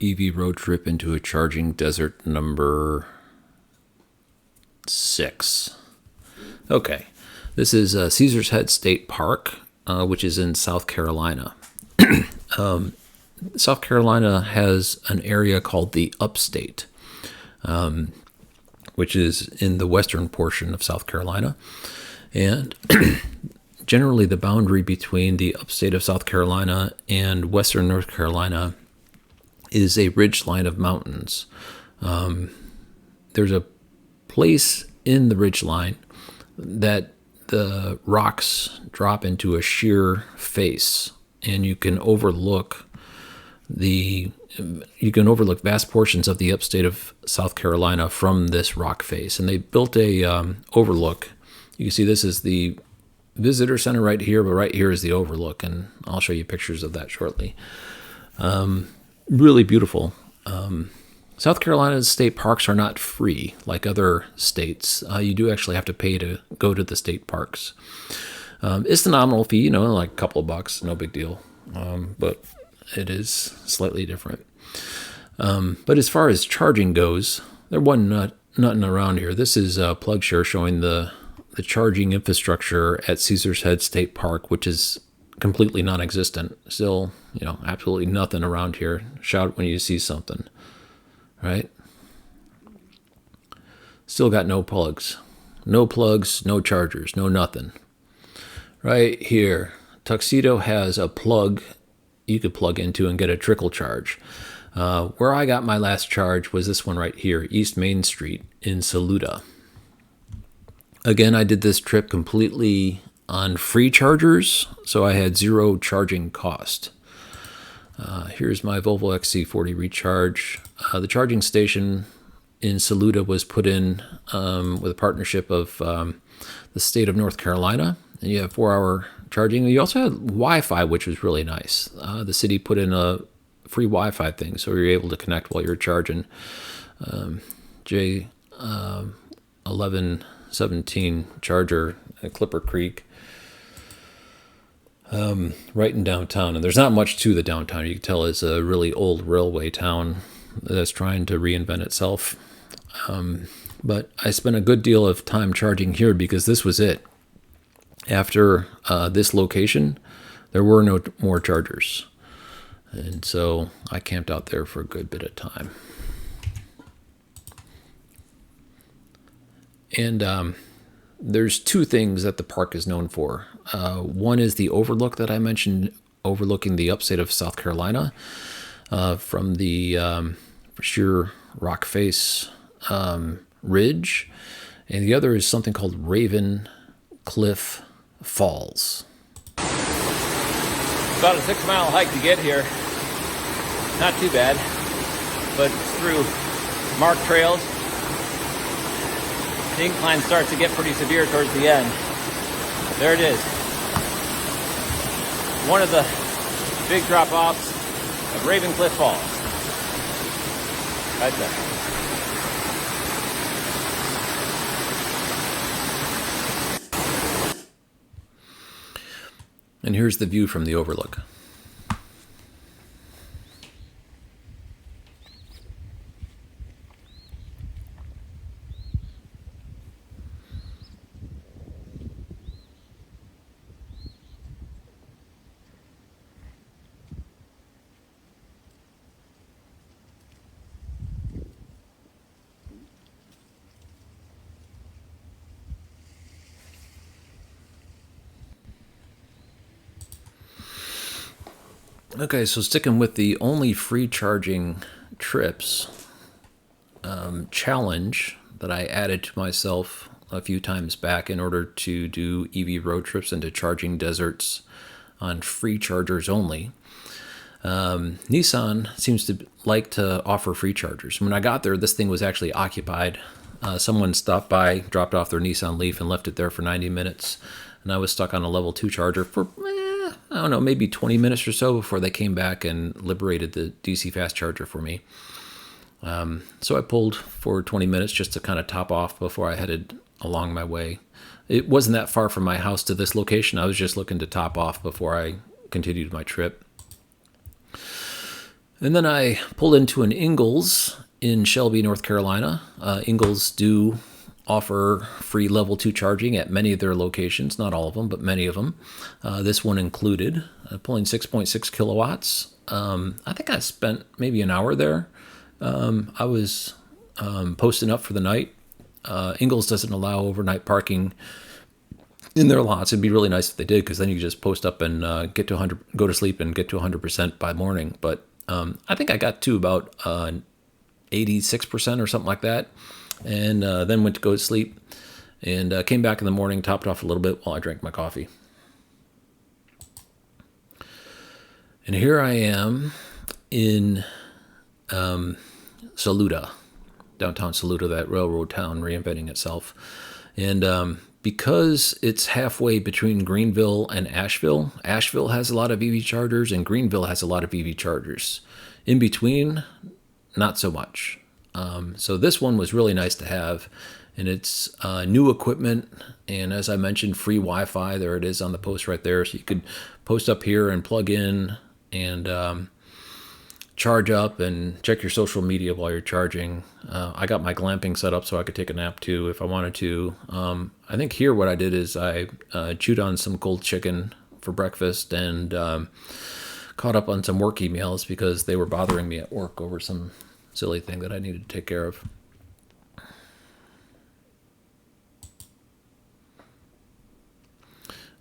EV road trip into a charging desert number 6. Okay, this is Caesar's Head State Park, which is in South Carolina. South Carolina has an area called the upstate, which is in the western portion of South Carolina. And generally the boundary between the upstate of South Carolina and western North Carolina is a ridge line of mountains. There's a place in the ridge line that the rocks drop into a sheer face, and you can overlook vast portions of the upstate of South Carolina from this rock face. And they built a overlook. You can see this is the visitor center right here, but right here is the overlook, and I'll show you pictures of that shortly. Really beautiful. South Carolina's state parks are not free like other states. You do actually have to pay to go to the state parks. It's the nominal fee, like a couple of bucks, no big deal. But it is slightly different. But as far as charging goes, there wasn't nothing around here. This is PlugShare showing the charging infrastructure at Caesar's Head State Park, which is completely non-existent. Still, absolutely nothing around here. Shout when you see something, right? Still got no plugs, no chargers, no nothing. Right here, Tuxedo has a plug you could plug into and get a trickle charge. Where I got my last charge was this one right here, East Main Street in Saluda. Again, I did this trip completely on free chargers, so I had zero charging cost. Here's my Volvo XC40 Recharge. The charging station in Saluda was put in with a partnership of the state of North Carolina. And you have 4-hour charging. You also had Wi-Fi, which was really nice. The city put in a free Wi-Fi thing, so you're able to connect while you're charging. J1117 charger at Clipper Creek. Right in downtown, and there's not much to the downtown. You can tell it's a really old railway town that's trying to reinvent itself. But I spent a good deal of time charging here because this was it. After this location, there were no more chargers, and so I camped out there for a good bit of time. And there's two things that the park is known for. One is the overlook that I mentioned, overlooking the upstate of South Carolina from the sheer rock face ridge. And the other is something called Raven Cliff Falls. About a 6-mile hike to get here. Not too bad, but it's through marked trails. The incline starts to get pretty severe towards the end. There it is. One of the big drop-offs of Raven Cliff Falls. Right there. And here's the view from the overlook. Okay, so sticking with the only free charging trips challenge that I added to myself a few times back in order to do EV road trips into charging deserts on free chargers only. Nissan seems to like to offer free chargers. When I got there, this thing was actually occupied. Someone stopped by, dropped off their Nissan Leaf, and left it there for 90 minutes. And I was stuck on a level 2 charger for I don't know, maybe 20 minutes or so before they came back and liberated the DC fast charger for me. So I pulled for 20 minutes just to kind of top off before I headed along my way. It wasn't that far from my house to this location. I was just looking to top off before I continued my trip. And then I pulled into an Ingalls in Shelby, North Carolina. Ingalls do offer free level 2 charging at many of their locations, not all of them, but many of them. This one included, pulling 6.6 kilowatts. I think I spent maybe an hour there. I was posting up for the night. Ingalls doesn't allow overnight parking in their lots. It'd be really nice if they did, because then you could just post up and get to 100, go to sleep and get to 100% by morning. But I think I got to about 86% or something like that, and then went to go to sleep, and came back in the morning, topped off a little bit while I drank my coffee. And here I am in Saluda, downtown Saluda, that railroad town reinventing itself. And because it's halfway between Greenville and Asheville, Asheville has a lot of EV chargers and Greenville has a lot of EV chargers. In between, not so much. So this one was really nice to have, and it's new equipment, and as I mentioned, free Wi-Fi. There it is on the post right there, so you could post up here and plug in and charge up and check your social media while you're charging. I got my glamping set up so I could take a nap too if I wanted to. I think here what I did is I chewed on some cold chicken for breakfast and caught up on some work emails because they were bothering me at work over some silly thing that I needed to take care of.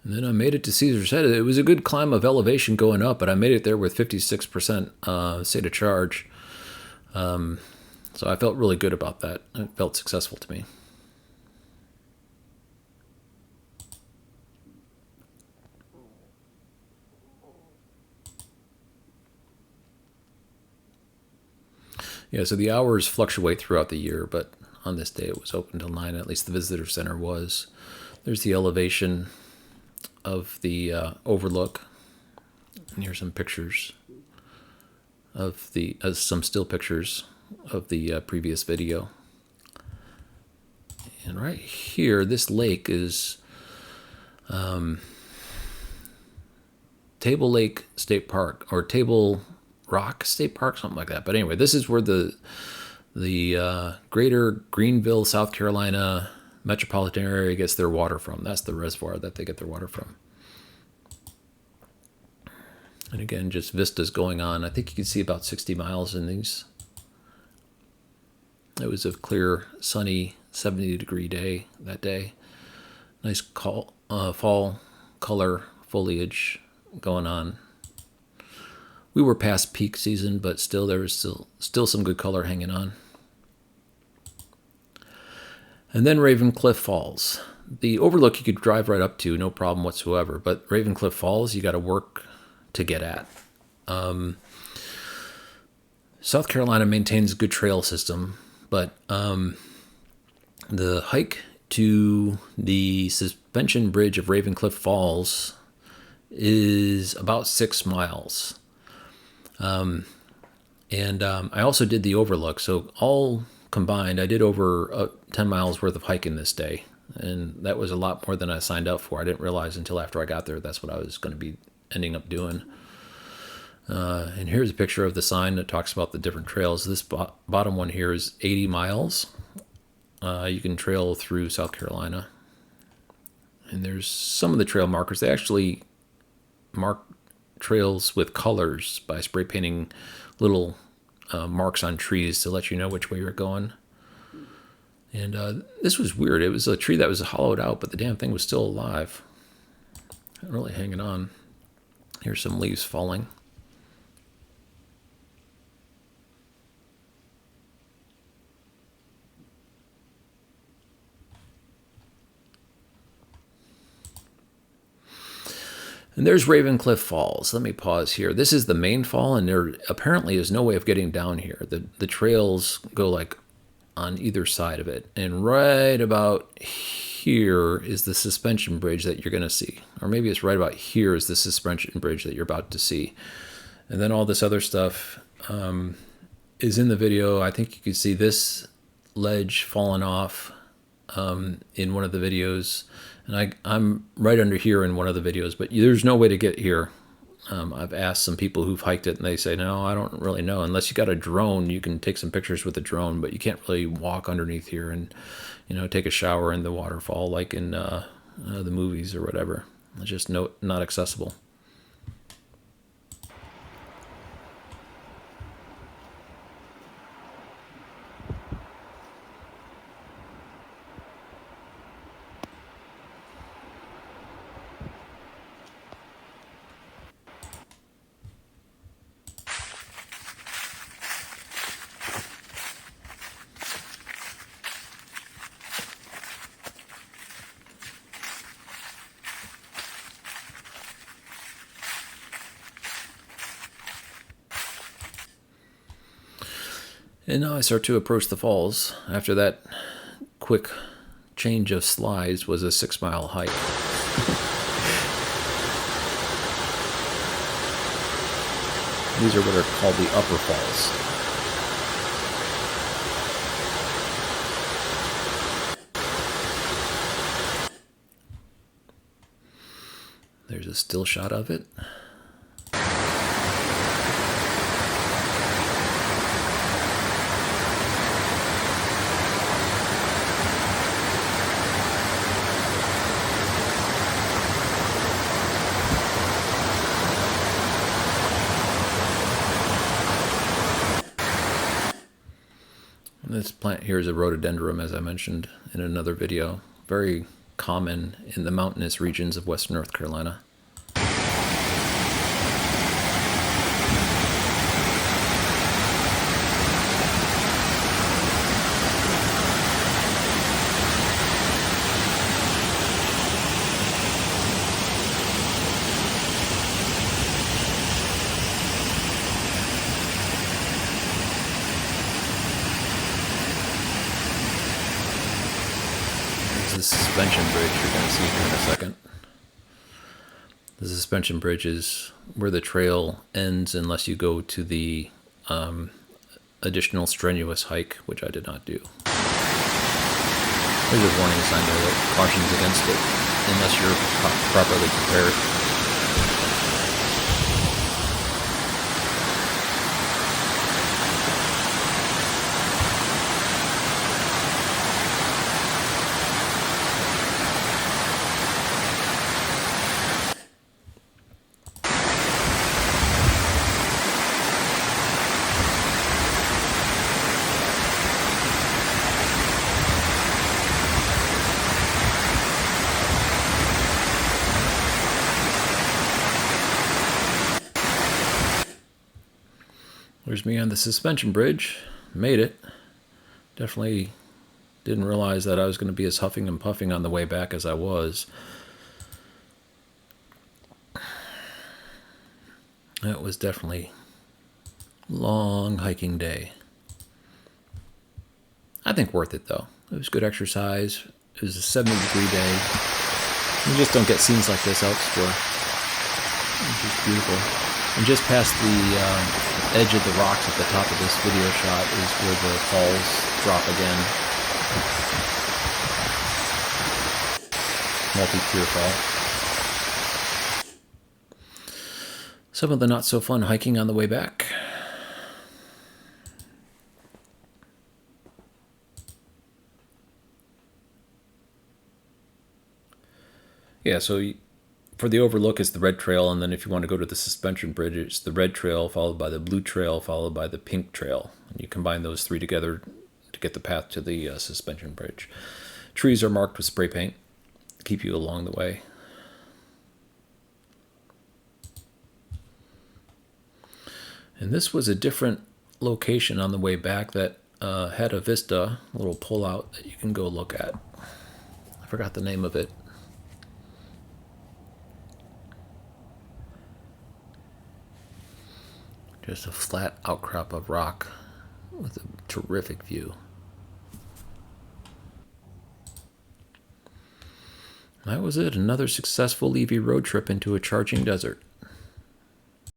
And then I made it to Caesar's Head. It was a good climb of elevation going up, but I made it there with 56% state of charge. So I felt really good about that. It felt successful to me. Yeah, so the hours fluctuate throughout the year, but on this day it was open till 9, at least the visitor center was. There's the elevation of the overlook, and here's some pictures of the some still pictures of the previous video. And right here, this lake is Table Lake State Park, or Table Rock State Park, something like that. But anyway, this is where the greater Greenville, South Carolina metropolitan area gets their water from. That's the reservoir that they get their water from. And again, just vistas going on. I think you can see about 60 miles in these. It was a clear, sunny, 70-degree day that day. Nice fall color foliage going on. We were past peak season, but still there was still some good color hanging on. And then Ravencliff Falls. The overlook you could drive right up to, no problem whatsoever. But Ravencliff Falls, you got to work to get at. South Carolina maintains a good trail system, but the hike to the suspension bridge of Ravencliff Falls is about 6 miles. And I also did the overlook, so all combined, I did over 10 miles worth of hiking this day, and that was a lot more than I signed up for. I didn't realize until after I got there that's what I was going to be ending up doing. And here's a picture of the sign that talks about the different trails. This bottom one here is 80 miles. You can trail through South Carolina. And there's some of the trail markers. They actually mark trails with colors by spray painting little marks on trees to let you know which way you're going. And this was weird. It was a tree that was hollowed out, but the damn thing was still alive. Really hanging on. Here's some leaves falling. And there's Ravencliff Falls. Let me pause here. This is the main fall, and there apparently is no way of getting down here. The trails go like on either side of it. And right about here is the suspension bridge that you're going to see. Or maybe it's right about here is the suspension bridge that you're about to see. And then all this other stuff is in the video. I think you can see this ledge falling off in one of the videos. And I'm right under here in one of the videos, but there's no way to get here I've asked some people who've hiked it, and they say, no, I don't really know. Unless you got a drone, you can take some pictures with a drone, but you can't really walk underneath here and, take a shower in the waterfall like in the movies or whatever. It's just not accessible. And now I start to approach the falls. After that quick change of slides was a 6-mile hike. These are what are called the upper falls. There's a still shot of it. This plant here is a rhododendron, as I mentioned in another video. Very common in the mountainous regions of western North Carolina. The suspension bridge you're going to see here in a second. The suspension bridge is where the trail ends unless you go to the additional strenuous hike, which I did not do. There's a warning sign there that cautions against it unless you're properly prepared. There's me on the suspension bridge. Made it. Definitely didn't realize that I was going to be as huffing and puffing on the way back as I was. That was definitely a long hiking day. I think worth it though. It was good exercise. It was a 70-degree day. You just don't get scenes like this elsewhere. It's just beautiful. And just past the edge of the rocks at the top of this video shot is where the falls drop again. Multi-tier fall. Some of the not so fun hiking on the way back. Yeah, so for the overlook, it's the red trail, and then if you want to go to the suspension bridge, it's the red trail followed by the blue trail followed by the pink trail. And you combine those three together to get the path to the suspension bridge. Trees are marked with spray paint to keep you along the way. And this was a different location on the way back that had a vista, a little pull-out that you can go look at. I forgot the name of it. Just a flat outcrop of rock with a terrific view. That was it. Another successful EV road trip into a charging desert.